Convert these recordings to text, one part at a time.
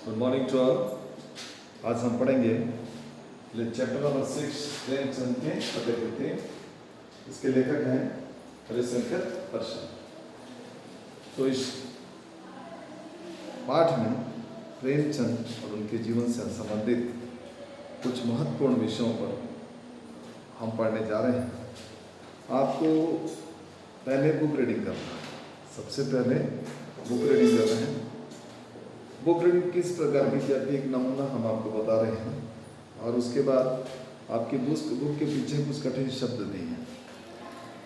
Good morning to all. आज हम पढ़ेंगे चैप्टर नंबर 6 प्रेमचंद के पते। इसके लेखक हैं हरिशंकर प्रसाद। तो इस पाठ में प्रेमचंद और उनके जीवन से संबंधित कुछ महत्वपूर्ण विषयों पर हम पढ़ने जा रहे हैं। आपको पहले बुक रीडिंग करना है। सबसे पहले बुक रीडिंग कर रहे हैं। बुक रीडिंग किस प्रकार की जाती है, एक नमूना हम आपको बता रहे हैं, और उसके बाद आपकी बुक के पीछे कुछ कठिन शब्द दिए हैं।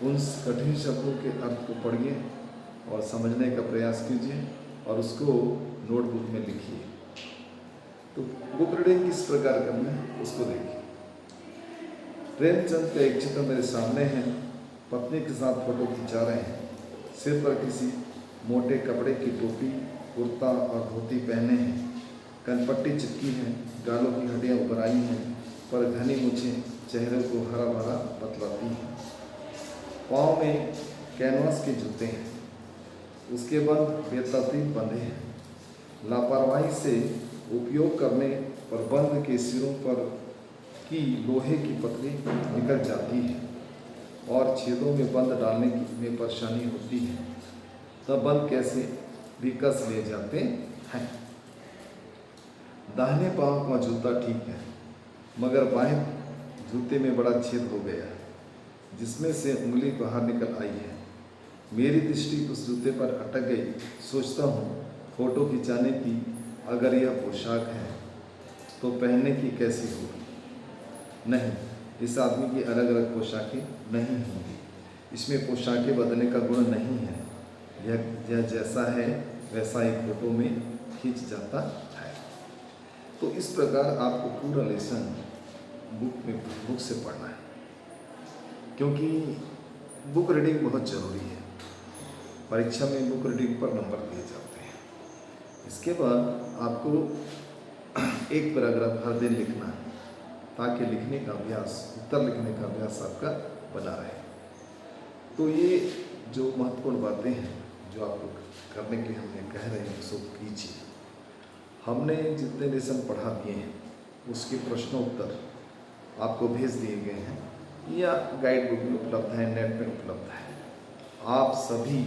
उन कठिन शब्दों के अर्थ को पढ़िए और समझने का प्रयास कीजिए और उसको नोटबुक में लिखिए। तो बुक रीडिंग किस प्रकार करना है उसको देखिए। प्रेमचंद का एक चित्र मेरे सामने है। पत्नी के साथ फोटो खिंचा रहे हैं। सिर पर किसी मोटे कपड़े की टोपी, कुर्ता और धोती पहने हैं। कनपट्टी चिपकी है, गालों की हड्डियां उभर आई हैं, पर घनी मूछें चेहरे को हरा भरा बतलाती हैं। पाँव में कैनवास के जूते हैं, उसके बंद बेतरतीब बंधे हैं। लापरवाही से उपयोग करने पर बंद के सिरों पर की लोहे की पतली निकल जाती है और छेदों में बंद डालने में परेशानी होती है। तब बंद कैसे भी कस ले जाते हैं। दाहिने पांव का जूता ठीक है, मगर बाएं जूते में बड़ा छेद हो गया है, जिसमें से उंगली बाहर निकल आई है। मेरी दृष्टि उस जूते पर अटक गई। सोचता हूँ, फोटो खिंचाने की अगर यह पोशाक है तो पहनने की कैसी होगी। नहीं, इस आदमी की अलग अलग पोशाकें नहीं होंगी। इसमें पोशाकें बदलने का गुण नहीं है। यह जैसा है वैसा ही फोटो में खींच जाता है। तो इस प्रकार आपको पूरा लेसन बुक से पढ़ना है, क्योंकि बुक रीडिंग बहुत ज़रूरी है। परीक्षा में बुक रीडिंग पर नंबर दिए जाते हैं। इसके बाद आपको एक पैराग्राफ हर दिन लिखना है, ताकि लिखने का अभ्यास, उत्तर लिखने का अभ्यास आपका बना रहे। तो ये जो महत्वपूर्ण बातें हैं जो आपको करने के लिए हमने कह रहे हैं, उसको कीजिए। हमने जितने लेसन पढ़ा दिए हैं उसके प्रश्नोत्तर आपको भेज दिए गए हैं या गाइड बुक में उपलब्ध है, नेट में उपलब्ध है। आप सभी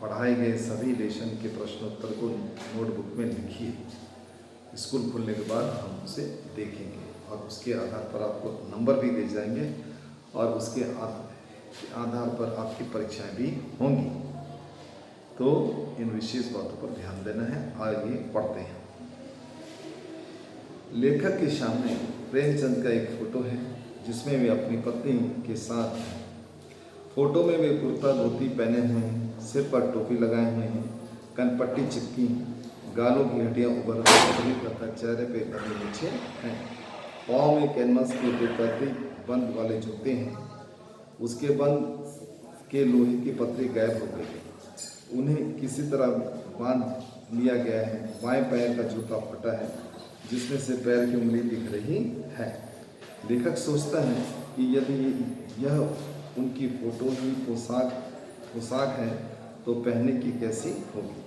पढ़ाए गए सभी लेसन के प्रश्नोत्तर को नोटबुक में लिखिए। स्कूल खुलने के बाद हम उसे देखेंगे और उसके आधार पर आपको नंबर भी दे जाएंगे और उसके आधार पर आपकी परीक्षाएं भी होंगी। तो इन विशेष बातों पर ध्यान देना है। आइए पढ़ते हैं। लेखक के सामने प्रेमचंद का एक फोटो है, जिसमें वे अपनी पत्नी के साथ हैं। फोटो में वे कुर्ता धोती पहने हुए हैं, सिर पर टोपी लगाए हुए हैं, कनपट्टी चिपकी, गालों की हड्डियां उभर रही तथा चेहरे पे बंधे मूछें हैं। पाँव में कैनवास के बेतरतीब बंद वाले जूते हैं, उसके बंद के लोहे की पतली गायब हो गई है। उन्हें किसी तरह बांध लिया गया है। बाएं पैर का जूता फटा है, जिसमें से पैर की उंगली दिख रही है। लेखक सोचता है कि यदि यह उनकी फोटो की पोशाक है तो पहनने की कैसी होगी।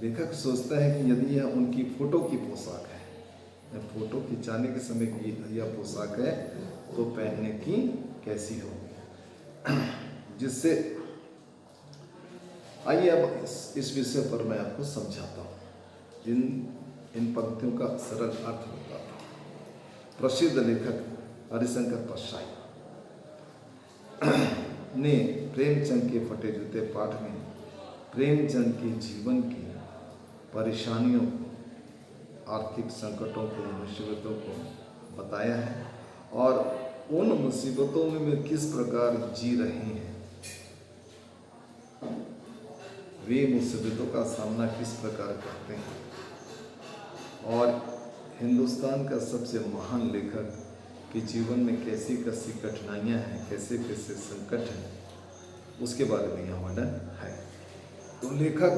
लेखक सोचता है कि यदि यह उनकी फोटो की पोशाक है, फोटो खिंचाने के समय की यह पोशाक है, तो पहनने की कैसी होगी। जिससे आइए अब इस विषय पर मैं आपको समझाता हूँ। इन पंक्तियों का सरल अर्थ बताता हूँ। प्रसिद्ध लेखक हरिशंकर प्रसाद ने प्रेमचंद के फटे जूते पाठ में प्रेमचंद के जीवन की परेशानियों, आर्थिक संकटों को, मुसीबतों को बताया है और उन मुसीबतों में वे किस प्रकार जी रहे हैं, वे मुसीबतों का सामना किस प्रकार करते हैं, और हिंदुस्तान का सबसे महान लेखक के जीवन में कैसी कैसी कठिनाइयाँ हैं, कैसे कैसे संकट हैं, उसके बारे में यहाँ वर्णन है। तो लेखक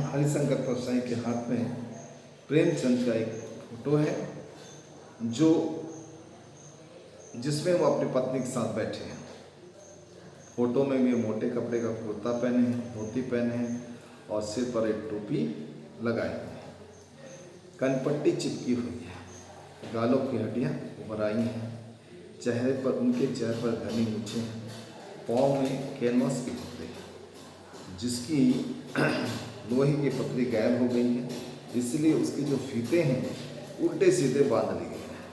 हरिशंकर प्रसाद के हाथ में प्रेमचंद का एक फोटो है, जिसमें वो अपनी पत्नी के साथ बैठे हैं। फोटो में वे मोटे कपड़े का कुर्ता पहने हैं, धोती पहने हैं और सिर पर एक टोपी लगाए हुए हैं। कनपट्टी चिपकी हुई है, गालों की हड्डियाँ उभर आई हैं, चेहरे पर उनके चेहरे पर घनी मूछें हैं, पाँव में कैनवास की पत्ती है जिसकी लोहे की पत्ती गायब हो गई है, इसलिए उसके जो फीते हैं उल्टे सीधे बांध लिए गए हैं,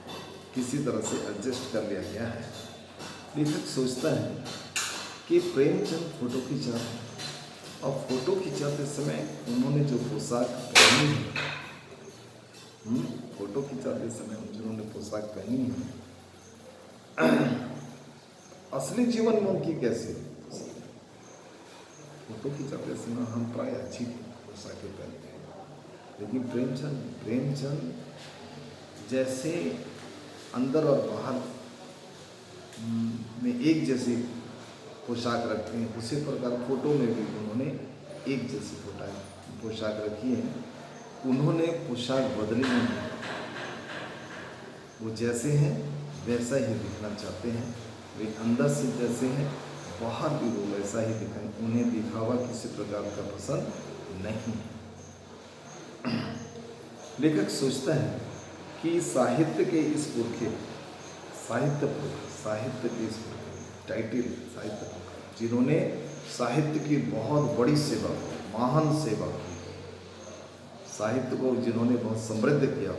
किसी तरह से एडजस्ट कर लिया गया है। लेखक सोचता है कि प्रेमचंद फोटो खींचा है और फोटो खिंचाते समय उन्होंने जो पोशाक पहनी है, फोटो खिंचाते समय जिन्होंने पोशाक पहनी है, असली जीवन में उनकी कैसी फोटो खिंचाते समय हम प्राय अच्छी पोशाकें पहनते हैं, लेकिन प्रेमचंद जैसे अंदर और बाहर में एक जैसी पोशाक रखते हैं, उसी प्रकार फोटो में भी उन्होंने एक जैसी पोशाक रखी है। उन्होंने पोशाक बदली नहीं है, वो जैसे हैं वैसा ही दिखना चाहते हैं, वे अंदर से जैसे हैं बाहर भी वो वैसा ही दिखाएं, उन्हें दिखावा किसी प्रकार का पसंद नहीं है। लेखक सोचता है कि साहित्य के इस पुरखे टाइटिल साहित्य पुरखे जिन्होंने साहित्य की बहुत बड़ी सेवा, महान सेवा की, साहित्य को जिन्होंने बहुत समृद्ध किया,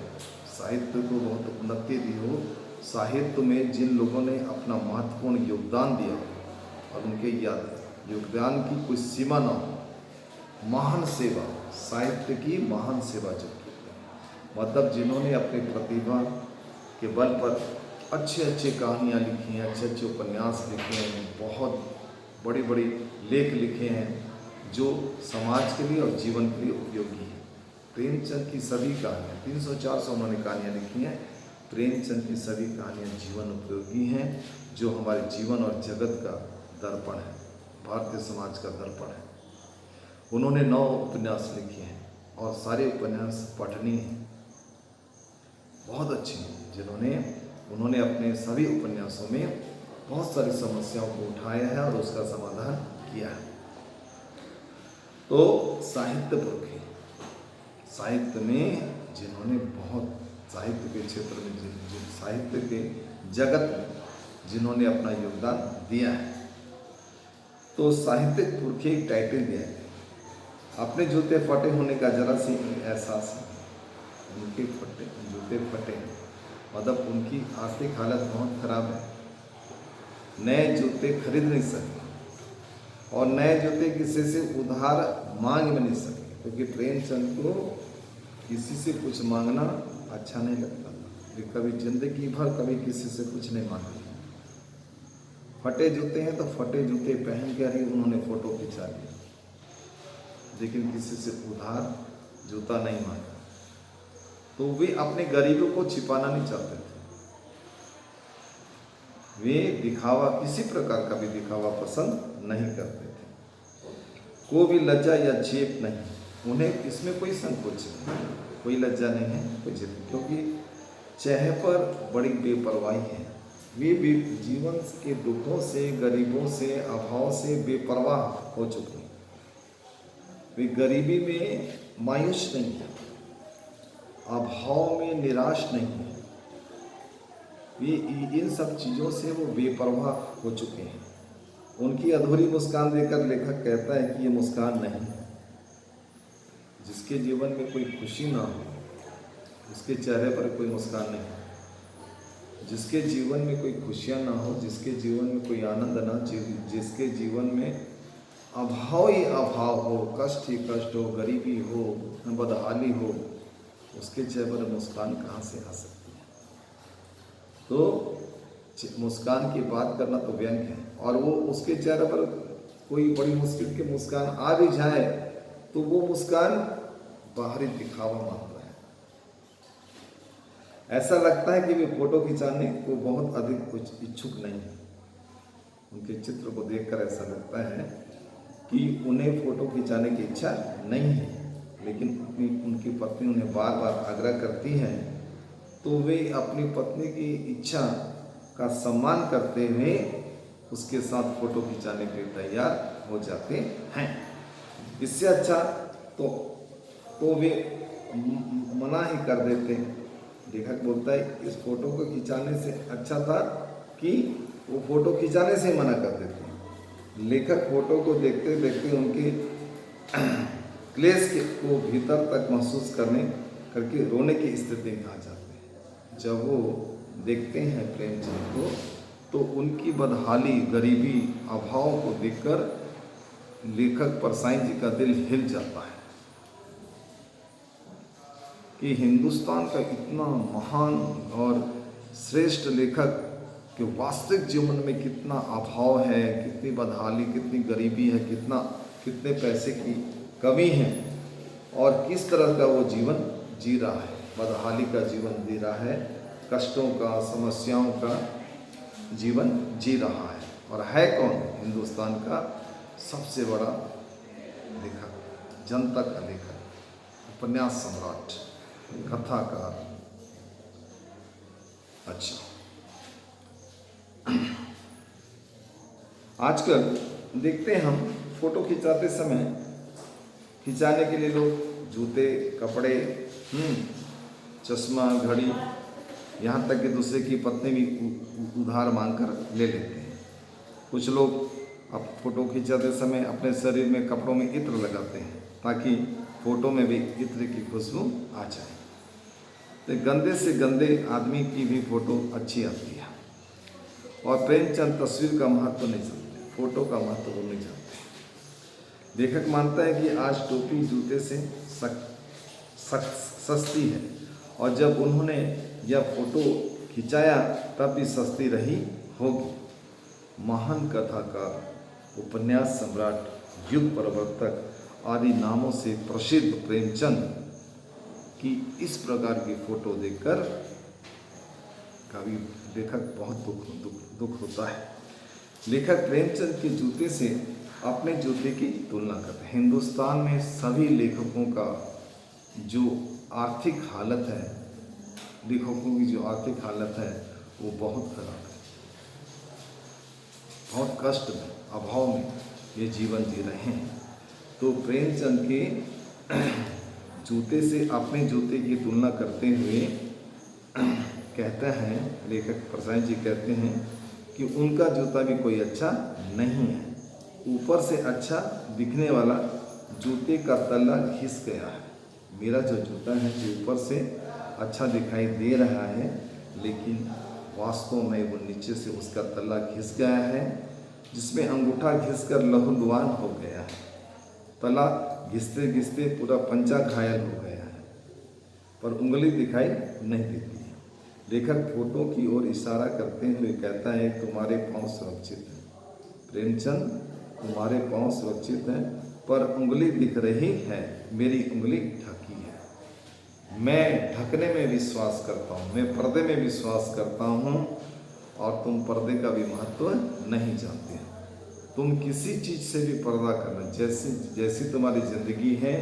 साहित्य को बहुत उन्नति दी हो, साहित्य में जिन लोगों ने अपना महत्वपूर्ण योगदान दिया और उनके योगदान की कोई सीमा न हो, महान सेवा, साहित्य की महान सेवा जो की, मतलब जिन्होंने अपनी प्रतिभा के बल पर अच्छे अच्छे कहानियाँ लिखी हैं, अच्छे अच्छे उपन्यास लिखे हैं, बहुत बड़ी बड़ी लेख लिखे हैं जो समाज के लिए और जीवन के लिए उपयोगी हैं। प्रेमचंद की सभी कहानियाँ 300-400 उन्होंने कहानियाँ लिखी हैं। प्रेमचंद की सभी कहानियाँ जीवन उपयोगी हैं, जो हमारे जीवन और जगत का दर्पण है, भारतीय समाज का दर्पण है। उन्होंने 9 उपन्यास लिखे हैं और सारे उपन्यास पठनीय हैं, बहुत अच्छे हैं, उन्होंने अपने सभी उपन्यासों में बहुत सारी समस्याओं को उठाया है और उसका समाधान किया है। तो साहित्य पुरखे, साहित्य में जिन्होंने बहुत, साहित्य के क्षेत्र में जिन साहित्य के जगत में जिन्होंने अपना योगदान दिया है, तो साहित्यिक पुरखे एक टाइटल दिया है। अपने जूते फटे होने का जरा सी एहसास है, उनके जूते फटे, मतलब उनकी आर्थिक हालत बहुत खराब है, नए जूते खरीद नहीं सके और नए जूते किसी से उधार मांग भी नहीं सके, क्योंकि प्रेमचंद को किसी से कुछ मांगना अच्छा नहीं लगता था। वे कभी जिंदगी भर कभी किसी से कुछ नहीं मांगे। फटे जूते हैं तो फटे जूते पहन कर ही उन्होंने फोटो खिंचा लिया, लेकिन किसी से उधार जूता नहीं मांगा। तो वे अपने गरीबों को छिपाना नहीं चाहते थे, वे दिखावा, किसी प्रकार का भी दिखावा पसंद नहीं करते थे। कोई भी लज्जा या झेप नहीं, उन्हें इसमें कोई संकोच नहीं, कोई लज्जा नहीं है, कोई झेप, क्योंकि चेहरे पर बड़ी बेपरवाही है। वे भी जीवन के दुखों से, गरीबों से, अभाव से बेपरवाह हो चुके हैं। वे गरीबी में मायूस नहीं है, अभाव में निराश नहीं है, वे इन सब चीज़ों से वो बेपरवाह हो चुके हैं। उनकी अधूरी मुस्कान देखकर लेखक कहता है कि ये मुस्कान नहीं है। जिसके जीवन में कोई खुशी ना हो, उसके चेहरे पर कोई मुस्कान नहीं। जिसके जीवन में कोई खुशियाँ ना हो, जिसके जीवन में कोई आनंद ना, जिसके जीवन में अभाव ही अभाव हो, कष्ट ही कष्ट हो, गरीबी हो, बदहाली हो, उसके चेहरे पर मुस्कान कहाँ से आ सकती है। तो मुस्कान की बात करना तो व्यंग है, और वो उसके चेहरे पर कोई बड़ी मुश्किल की मुस्कान आ भी जाए तो वो मुस्कान बाहरी दिखावा मात्र है। ऐसा लगता है कि वे फोटो खिंचाने को बहुत अधिक कुछ इच्छुक नहीं है। उनके चित्र को देखकर ऐसा लगता है कि उन्हें फोटो खिंचाने की इच्छा नहीं है, लेकिन उनकी पत्नी उन्हें बार बार आग्रह करती है, तो वे अपनी पत्नी की इच्छा का सम्मान करते हुए उसके साथ फोटो खिंचाने के लिए तैयार हो जाते हैं। इससे अच्छा तो वे मना मना ही कर देते हैं। लेखक बोलता है इस फोटो को खिंचाने से अच्छा था कि वो फोटो खिंचाने से ही मना कर देते हैं। लेखक फोटो को देखते देखते उनके क्लेश को भीतर तक महसूस करके रोने की स्थिति में आ जाते हैं। जब वो देखते हैं प्रेमचंद को तो उनकी बदहाली, गरीबी, अभाव को देखकर लेखक परसाई जी का दिल हिल जाता है कि हिंदुस्तान का इतना महान और श्रेष्ठ लेखक कि वास्तविक जीवन में कितना अभाव है, कितनी बदहाली, कितनी गरीबी है, कितने पैसे की कमी है और किस तरह का वो जीवन जी रहा है। बदहाली का जीवन जी रहा है, कष्टों का, समस्याओं का जीवन जी रहा है। और है कौन? हिंदुस्तान का सबसे बड़ा लेखक, जनता का लेखक, उपन्यास सम्राट, कथाकार। अच्छा, आजकल देखते हैं हम फोटो खिंचाते समय खिंचाने के लिए लोग जूते, कपड़े, चश्मा, घड़ी, यहाँ तक कि दूसरे की पत्नी भी उधार मांगकर ले लेते हैं। कुछ लोग अब फोटो खिंचाते समय अपने शरीर में, कपड़ों में इत्र लगाते हैं ताकि फोटो में भी इत्र की खुशबू आ जाए। तो गंदे से गंदे आदमी की भी फोटो अच्छी आती है। और प्रेमचंद तस्वीर का महत्व नहीं जानते, फोटो का महत्व वो नहीं जानते। लेखक मानता है कि आज टोपी जूते से सस्ती है और जब उन्होंने यह फोटो खिंचाया तब भी सस्ती रही होगी। महान कथाकार, उपन्यास सम्राट, युग प्रवर्तक आदि नामों से प्रसिद्ध प्रेमचंद की इस प्रकार की फोटो देखकर कवि लेखक बहुत दुख होता है। लेखक प्रेमचंद के जूते से अपने जूते की तुलना करते हैं। हिंदुस्तान में सभी लेखकों का जो आर्थिक हालत है, लेखकों की जो आर्थिक हालत है वो बहुत खराब है, बहुत कष्ट में, अभाव में ये जीवन जी रहे हैं। तो प्रेमचंद के जूते से अपने जूते की तुलना करते हुए कहते हैं, लेखक परसाई जी कहते हैं कि उनका जूता भी कोई अच्छा नहीं है। ऊपर से अच्छा दिखने वाला जूते का तला घिस गया है। मेरा जो जूता है जो ऊपर से अच्छा दिखाई दे रहा है लेकिन वास्तव में वो नीचे से उसका तला घिस गया है, जिसमें अंगूठा घिसकर लहूलुहान हो गया है। तला घिसते घिसते पूरा पंजा घायल हो गया है पर उंगली दिखाई नहीं देती है। लेखक फोटो की ओर इशारा करते हुए कहता है तुम्हारे पांव सुरक्षित हैं प्रेमचंद, तुम्हारे पांव सुरक्षित हैं पर उंगली दिख रही है, मेरी उंगली ढकी है। मैं ढकने में विश्वास करता हूँ, मैं पर्दे में विश्वास करता हूँ और तुम पर्दे का भी महत्व नहीं जानते। तुम किसी चीज़ से भी पर्दा करना, जैसी तुम्हारी ज़िंदगी है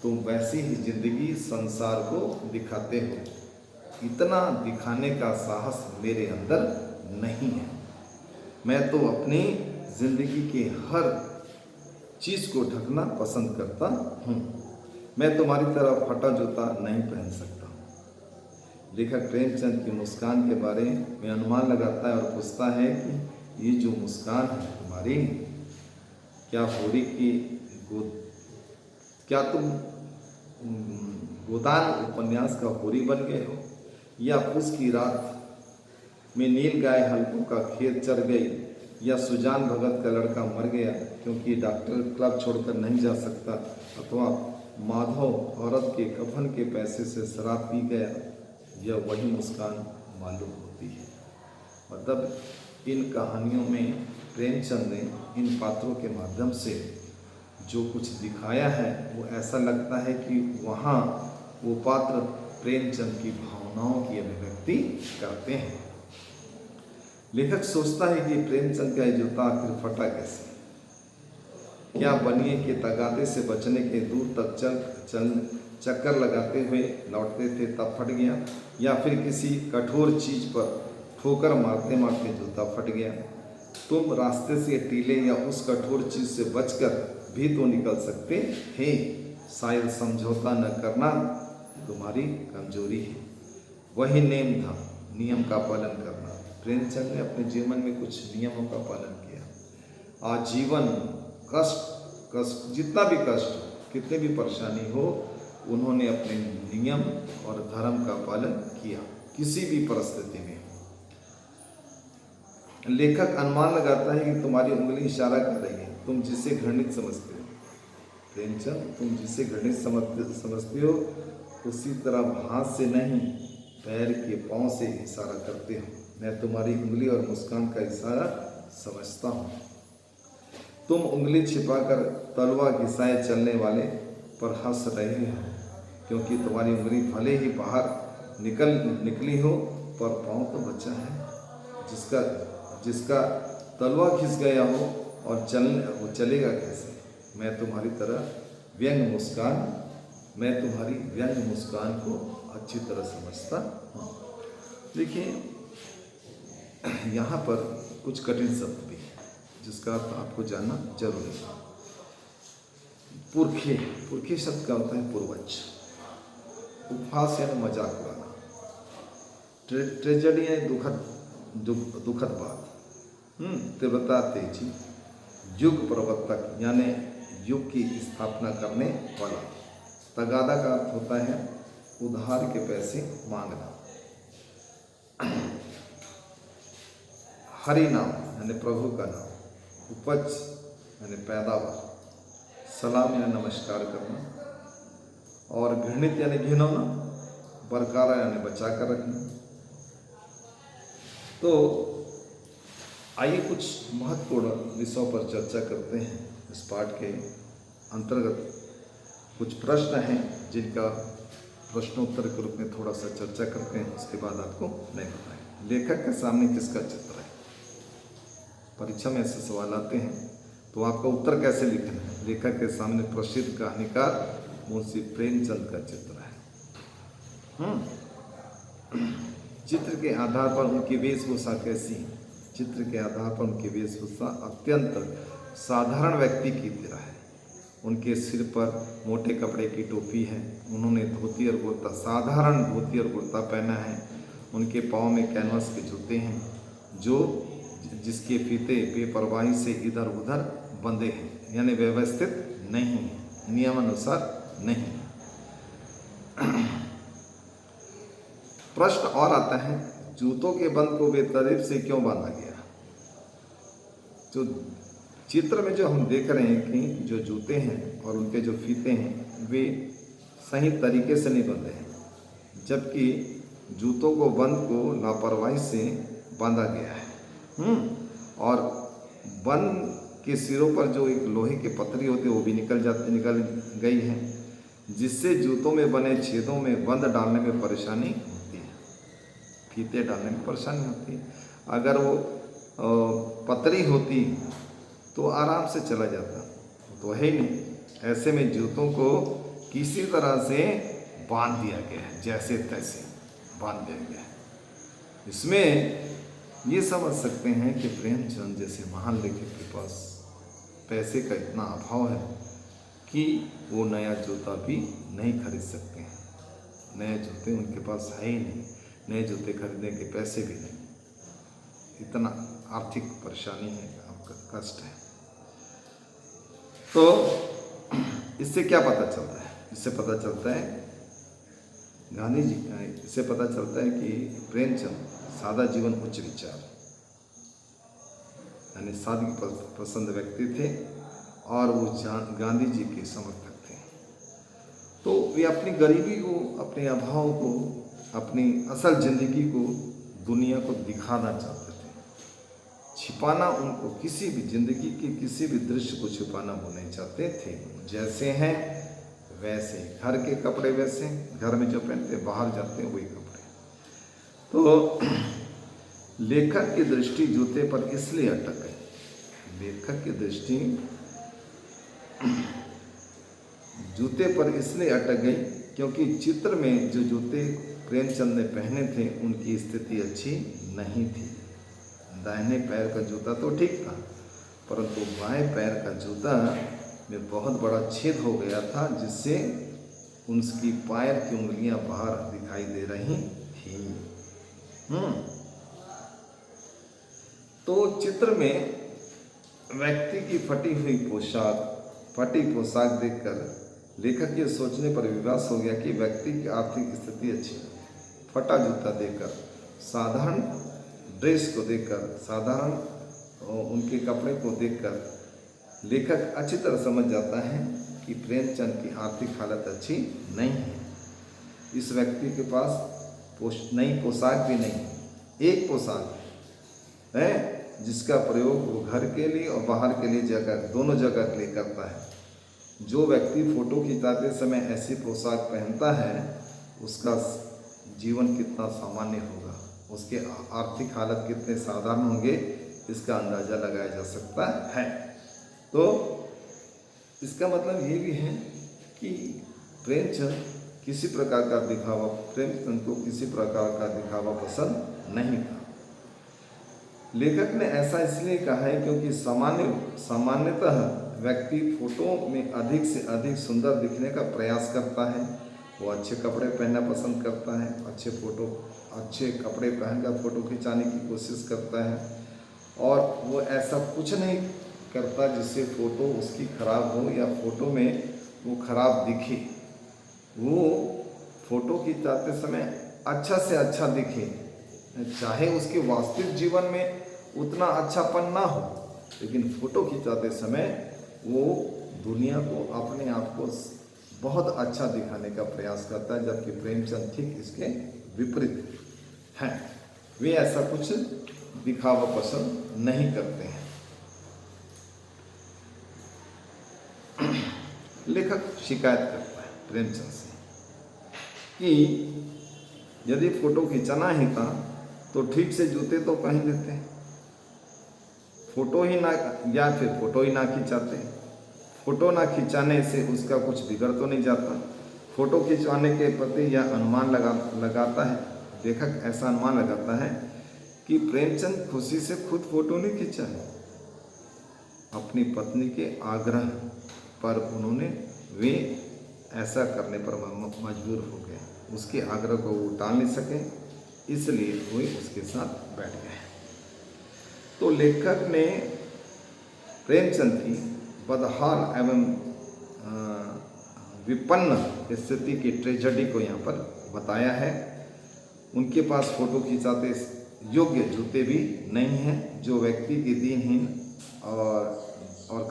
तुम वैसी ही ज़िंदगी संसार को दिखाते हो। इतना दिखाने का साहस मेरे अंदर नहीं है। मैं तो अपनी ज़िंदगी के हर चीज़ को ढकना पसंद करता हूँ। मैं तुम्हारी तरह फटा जूता नहीं पहन सकता। लेखक प्रेमचंद की मुस्कान के बारे में अनुमान लगाता है और पूछता है कि ये जो मुस्कान है तुम्हारी, क्या होरी की क्या तुम गोदान उपन्यास का होरी बन गए हो, या पूस की रात में नील गाय हल्कों का खेत चर गई, या सुजान भगत का लड़का मर गया क्योंकि डॉक्टर क्लब छोड़कर नहीं जा सकता, अथवा माधव औरत के कफन के पैसे से शराब पी गया। यह वही मुस्कान मालूम होती है। मतलब इन कहानियों में प्रेमचंद ने इन पात्रों के माध्यम से जो कुछ दिखाया है वो ऐसा लगता है कि वहाँ वो पात्र प्रेमचंद की भावनाओं की अभिव्यक्ति करते हैं। लेखक सोचता है कि प्रेमचंद का जूता आखिर फटा कैसे? क्या बनिए के तगादे से बचने के दूर तक चक्कर लगाते हुए लौटते थे तब फट गया, या फिर किसी कठोर चीज पर ठोकर मारते मारते जूता फट गया? तुम रास्ते से टीले या उस कठोर चीज से बचकर भी तो निकल सकते थे। शायद समझौता न करना तुम्हारी कमजोरी है। वही नेम था, नियम का पालन करना। प्रेमचंद ने अपने जीवन में कुछ नियमों का पालन किया। आजीवन कष्ट कष्ट जितना भी कष्ट हो, कितनी भी परेशानी हो, उन्होंने अपने नियम और धर्म का पालन किया किसी भी परिस्थिति में। लेखक अनुमान लगाता है कि तुम्हारी उंगली इशारा कर रही है, तुम जिसे घृणित समझते हो। प्रेमचंद, तुम जिसे घृणित समझते हो उसी तरह हाथ से नहीं, पैर के पांव से इशारा करते हो। मैं तुम्हारी उंगली और मुस्कान का इशारा समझता हूँ। तुम उंगली छिपाकर तलवा घिसाए चलने वाले पर हंस रहे हो, क्योंकि तुम्हारी उंगली भले ही बाहर निकली हो, पर पाँव तो बचा है। जिसका तलवा घिस गया हो और वो चलेगा कैसे। मैं तुम्हारी व्यंग मुस्कान को अच्छी तरह समझता हूँ। देखिए, यहाँ पर कुछ कठिन शब्द भी है जिसका अर्थ आपको जानना जरूरी है। पुरखे शब्द का होता है पूर्वज। उपहास यानी मजाक उड़ाना। ट्रेजेडी यानी दुखद बात। तीव्रता तेजी। युग प्रवर्तक यानी युग की स्थापना करने वाला। तगादा का अर्थ होता है उधार के पैसे मांगना। हरि नाम यानी प्रभु का नाम। उपज यानी पैदावार। सलाम यानी नमस्कार करना। और घृणित यानी घिनौना। बरकरार यानी बचा कर रखना। तो आइए कुछ महत्वपूर्ण विषयों पर चर्चा करते हैं। इस पाठ के अंतर्गत कुछ प्रश्न हैं जिनका प्रश्नोत्तर के रूप में थोड़ा सा चर्चा करते हैं, उसके बाद आपको नहीं बताएं। लेखक के सामने किसका चित्र है? परीक्षा में ऐसे सवाल आते हैं तो आपका उत्तर कैसे लिखना है? लेखक के सामने प्रसिद्ध कहानीकार मुंशी प्रेमचंद का चित्र है। चित्र के आधार पर उनकी वेशभूषा कैसी है? चित्र के आधार पर उनकी वेशभूषा अत्यंत साधारण व्यक्ति की तरह है। उनके सिर पर मोटे कपड़े की टोपी है। उन्होंने धोती और कुर्ता, साधारण धोती और कुर्ता पहना है। उनके पाँव में कैनवस के जूते हैं जिसके फीते बेपरवाही से इधर उधर बंधे हैं, यानी व्यवस्थित नहीं है, नियमानुसार नहीं। प्रश्न और आता है, जूतों के बंद को बेतरतीब से क्यों बांधा गया? जो चित्र में जो हम देख रहे हैं कि जो जूते हैं और उनके जो फीते हैं वे सही तरीके से नहीं बंधे हैं, जबकि जूतों को बंद को लापरवाही से बांधा गया है। और बंद के सिरों पर जो एक लोहे की पतरी होती है वो भी निकल गई है, जिससे जूतों में बने छेदों में बंद डालने में परेशानी होती है, फीते डालने में परेशानी होती है। अगर वो पतरी होती तो आराम से चला जाता, तो है ही नहीं। ऐसे में जूतों को किसी तरह से बांध दिया गया है, जैसे तैसे बांध दिया गया है। इसमें ये समझ सकते हैं कि प्रेमचंद जैसे महान लेखक के पास पैसे का इतना अभाव है कि वो नया जूता भी नहीं खरीद सकते हैं। नए जूते उनके पास है ही नहीं, नए जूते खरीदने के पैसे भी नहीं। इतना आर्थिक परेशानी है, आपका कष्ट है। तो इससे क्या पता चलता है? इससे पता चलता है गांधी जी का, इससे पता चलता है कि प्रेमचंद सादा जीवन उच्च विचार यानी सादगी पसंद व्यक्ति थे और वो गांधी जी के समर्थक थे। तो वे अपनी गरीबी को, अपने अभाव को, अपनी असल जिंदगी को दुनिया को दिखाना चाहते थे। छिपाना उनको किसी भी जिंदगी के किसी भी दृश्य को छिपाना वो नहीं चाहते थे। जैसे हैं वैसे, घर के कपड़े वैसे, घर में जो पहनते बाहर जाते हैं वही कपड़े। तो लेखक की दृष्टि जूते पर इसलिए अटक गई। लेखक की दृष्टि जूते पर इसलिए अटक गई क्योंकि चित्र में जो जूते प्रेमचंद ने पहने थे उनकी स्थिति अच्छी नहीं थी। दाहिने पैर का जूता तो ठीक था, परंतु बाएं पैर का जूता में बहुत बड़ा छेद हो गया था, जिससे उसकी पैर की उंगलियां बाहर दिखाई दे रही थी। तो चित्र में व्यक्ति की फटी पोशाक देखकर लेखक के सोचने पर विवश हो गया कि व्यक्ति की आर्थिक स्थिति अच्छी है। फटा जूता देखकर, साधारण ड्रेस को देखकर, साधारण उनके कपड़े को देखकर लेखक अच्छी तरह समझ जाता है कि प्रेमचंद की आर्थिक हालत अच्छी नहीं है। इस व्यक्ति के पास नई पोशाक भी नहीं, एक पोशाक है जिसका प्रयोग वो घर के लिए और बाहर के लिए दोनों जगह के लिए करता है। जो व्यक्ति फोटो खिंचाते समय ऐसी पोशाक पहनता है उसका जीवन कितना सामान्य होगा, उसके आर्थिक हालत कितने साधारण होंगे, इसका अंदाज़ा लगाया जा सकता है। तो इसका मतलब ये भी है कि प्रेमचंद को किसी प्रकार का दिखावा पसंद नहीं था। लेखक ने ऐसा इसलिए कहा है क्योंकि सामान्यतः व्यक्ति फोटो में अधिक से अधिक सुंदर दिखने का प्रयास करता है। वो अच्छे कपड़े पहनना पसंद करता है, अच्छे कपड़े पहनकर फोटो खिंचाने की कोशिश करता है, और वो ऐसा कुछ नहीं करता जिससे फोटो उसकी खराब हो या फोटो में वो खराब दिखे। वो फोटो खिंचाते समय अच्छा से अच्छा दिखे, चाहे उसके वास्तविक जीवन में उतना अच्छापन ना हो, लेकिन फोटो खिंचाते समय वो दुनिया को, अपने आप को बहुत अच्छा दिखाने का प्रयास करता है। जबकि प्रेमचंद ठीक इसके विपरीत हैं, वे ऐसा कुछ दिखावा पसंद नहीं करते हैं। लेखक शिकायत करता है प्रेमचंद से कि यदि फोटो खिंचाना ही था तो ठीक से जूते तो पहन लेते, फोटो ही ना खिंचाते। फोटो ना खिंचाने से उसका कुछ बिगड़ तो नहीं जाता। फोटो खिंचवाने के प्रति यह अनुमान लगाता है, लेखक ऐसा अनुमान लगाता है कि प्रेमचंद खुशी से खुद फोटो नहीं खींचा है, अपनी पत्नी के आग्रह पर वे ऐसा करने पर मजबूर हो गए। उसके आग्रह को वो टाल नहीं सके, इसलिए वे उसके साथ बैठ गए। तो लेखक ने प्रेमचंद की बदहाल एवं विपन्न स्थिति की ट्रेजेडी को यहाँ पर बताया है। उनके पास फोटो खिंचाते योग्य जूते भी नहीं हैं, जो व्यक्ति की दीनहीन और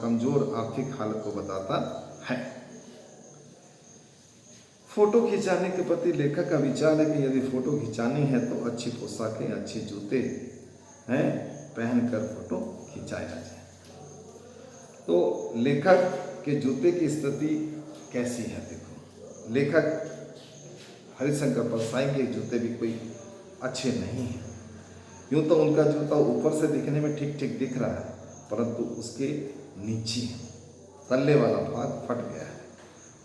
कमजोर आर्थिक हालत को बताता है। फोटो खिंचाने के प्रति लेखक का विचार है कि यदि फोटो खिंचानी है तो अच्छी पोशाकें, अच्छे जूते हैं पहनकर फोटो खिंचाया जाए। तो लेखक के जूते की स्थिति कैसी है देखो। लेखक हरिशंकर परसाई के जूते भी कोई अच्छे नहीं हैं। यूँ तो उनका जूता ऊपर से दिखने में ठीक ठीक दिख रहा है, परंतु उसके नीचे तल्ले वाला भाग फट गया है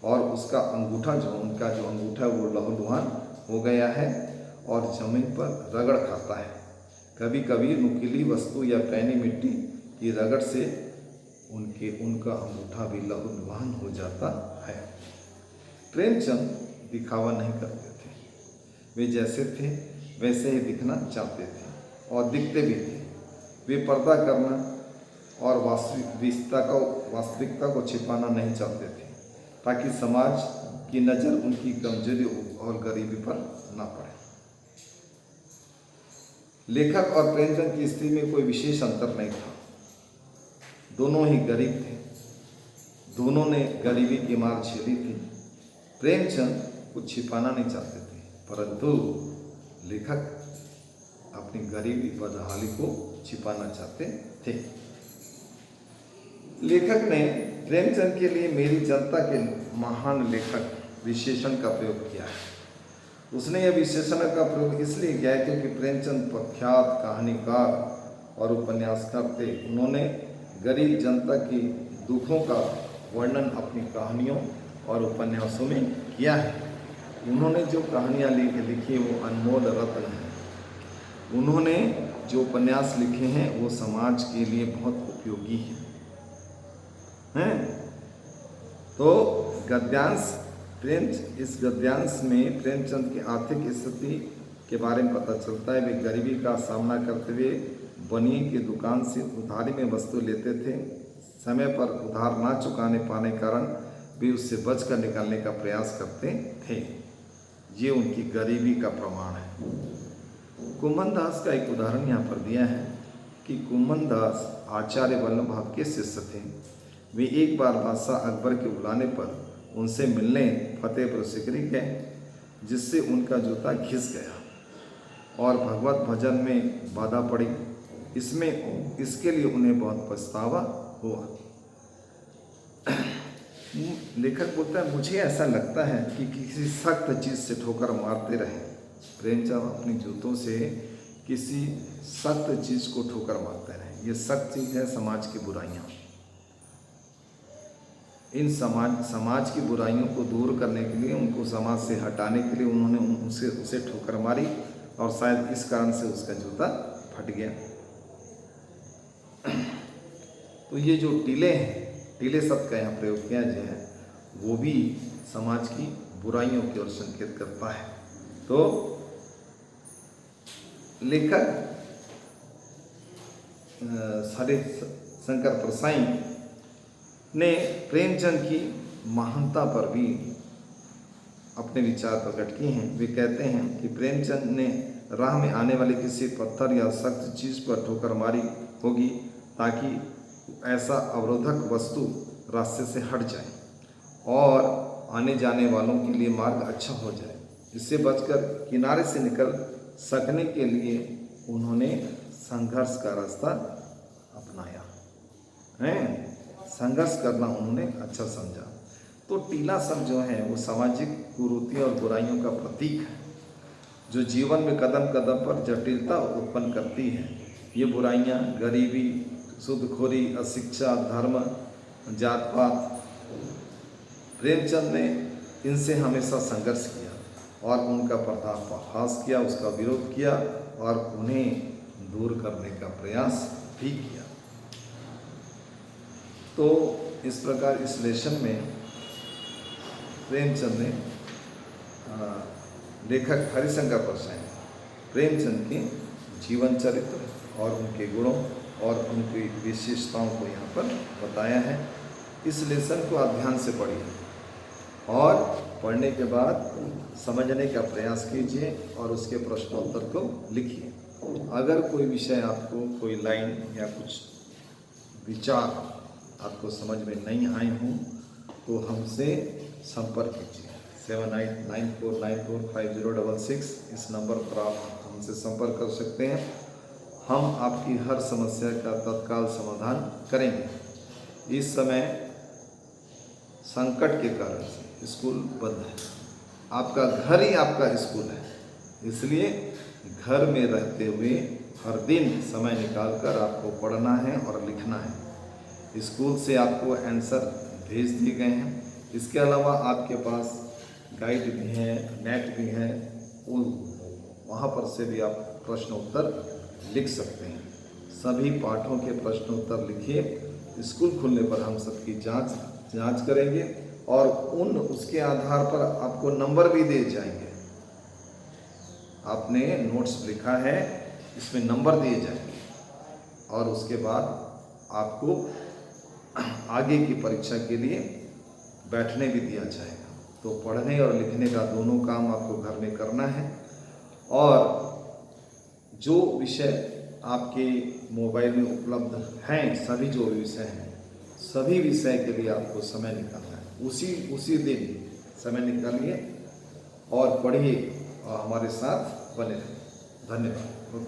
और उसका अंगूठा उनका जो अंगूठा है वो लहूलुहान हो गया है और जमीन पर रगड़ खाता है। कभी कभी नुकीली वस्तु या पैनी मिट्टी की रगड़ से उनका अंगूठा भी लहूलुहान हो जाता है। प्रेमचंद दिखावा नहीं करते थे, वे जैसे थे वैसे ही दिखना चाहते थे और दिखते भी थे। वे पर्दा करना और वास्तविकता को छिपाना नहीं चाहते थे ताकि समाज की नज़र उनकी कमजोरी और गरीबी पर न पड़े। लेखक और प्रेमचंद की स्थिति में कोई विशेष अंतर नहीं था, दोनों ही गरीब थे, दोनों ने गरीबी की मार झेली थी। प्रेमचंद कुछ छिपाना नहीं चाहते थे, परंतु लेखक अपनी गरीबी बदहाली को छिपाना चाहते थे। लेखक ने प्रेमचंद के लिए मेरी जनता के महान लेखक विशेषण का प्रयोग किया है। उसने यह विशेषण का प्रयोग इसलिए किया है क्योंकि प्रेमचंद प्रख्यात कहानीकार और उपन्यासकार थे। उन्होंने गरीब जनता की दुखों का वर्णन अपनी कहानियों और उपन्यासों में किया है। उन्होंने जो कहानियाँ लिखी वो अनमोल रत्न हैं। उन्होंने जो उपन्यास लिखे हैं वो समाज के लिए बहुत उपयोगी हैं। तो गद्यांश इस गद्यांश में प्रेमचंद की आर्थिक स्थिति के बारे में पता चलता है। वे गरीबी का सामना करते हुए बनिए की दुकान से उधारी में वस्तु लेते थे। समय पर उधार ना चुकाने पाने कारण वे उससे बचकर निकालने का प्रयास करते थे। ये उनकी गरीबी का प्रमाण है। कुम्भन दास का एक उदाहरण यहाँ पर दिया है कि कुम्भन दास आचार्य वल्लभ भाव के शिष्य थे। वे एक बार बादशाह अकबर के बुलाने पर उनसे मिलने फतेहपुर सिकरी गए, जिससे उनका जूता घिस गया और भगवत भजन में बाधा पड़ी। इसके लिए उन्हें बहुत पछतावा हुआ। लेखक बोलता है, मुझे ऐसा लगता है कि किसी सख्त चीज़ से ठोकर मारते रहें। प्रेमचंद अपने जूतों से किसी सख्त चीज़ को ठोकर मारते रहें। ये सख्त चीज़ है समाज की बुराइयाँ। इन समाज की बुराइयों को दूर करने के लिए, उनको समाज से हटाने के लिए उन्होंने उसे ठोकर मारी और शायद इस कारण से उसका जूता फट गया। तो ये जो टीले हैं, टीले शब्द का यहाँ प्रयोग किया गया है, वो भी समाज की बुराइयों की ओर संकेत करता है। तो लेखक हरिशंकर परसाई ने प्रेमचंद की महानता पर भी अपने विचार प्रकट किए हैं। वे कहते हैं कि प्रेमचंद ने राह में आने वाले किसी पत्थर या सख्त चीज़ पर ठोकर मारी होगी ताकि ऐसा अवरोधक वस्तु रास्ते से हट जाए और आने जाने वालों के लिए मार्ग अच्छा हो जाए। इससे बचकर किनारे से निकल सकने के लिए उन्होंने संघर्ष का रास्ता अपनाया है। संघर्ष करना उन्होंने अच्छा समझा। तो टीला शब्द जो है वो सामाजिक कुरीतियों और बुराइयों का प्रतीक है, जो जीवन में कदम कदम पर जटिलता उत्पन्न करती है। ये बुराइयाँ गरीबी, सूदखोरी, अशिक्षा, धर्म, जात पात, प्रेमचंद ने इनसे हमेशा संघर्ष किया और उनका पर्दाफाश किया, उसका विरोध किया और उन्हें दूर करने का प्रयास भी किया। तो इस प्रकार इस लेसन में प्रेमचंद ने लेखक हरिशंकर परसाई प्रेमचंद के जीवन चरित्र और उनके गुणों और उनकी विशेषताओं को यहाँ पर बताया है। इस लेसन को आप ध्यान से पढ़िए और पढ़ने के बाद समझने का प्रयास कीजिए और उसके प्रश्नोत्तर को लिखिए। अगर कोई विषय आपको, कोई लाइन या कुछ विचार आपको समझ में नहीं आए हों तो हमसे संपर्क कीजिए। 7894945066 इस नंबर पर आप हमसे संपर्क कर सकते हैं। हम आपकी हर समस्या का तत्काल समाधान करेंगे। इस समय संकट के कारण से स्कूल बंद है। आपका घर ही आपका स्कूल है, इसलिए घर में रहते हुए हर दिन समय निकालकर आपको पढ़ना है और लिखना है। स्कूल से आपको आंसर भेज दिए गए हैं। इसके अलावा आपके पास गाइड भी है, नेट भी है, वहाँ पर से भी आप प्रश्न उत्तर लिख सकते हैं। सभी पाठों के प्रश्न उत्तर लिखिए। स्कूल खुलने पर हम सबकी जांच करेंगे और उसके आधार पर आपको नंबर भी दिए जाएंगे। आपने नोट्स लिखा है, इसमें नंबर दिए जाएंगे और उसके बाद आपको आगे की परीक्षा के लिए बैठने भी दिया जाएगा। तो पढ़ने और लिखने का दोनों काम आपको घर में करना है और जो विषय आपके मोबाइल में उपलब्ध हैं, सभी जो विषय हैं, सभी विषय के लिए आपको समय निकालना है। उसी दिन समय निकालिए और पढ़िए और हमारे साथ बने रहें। धन्यवाद।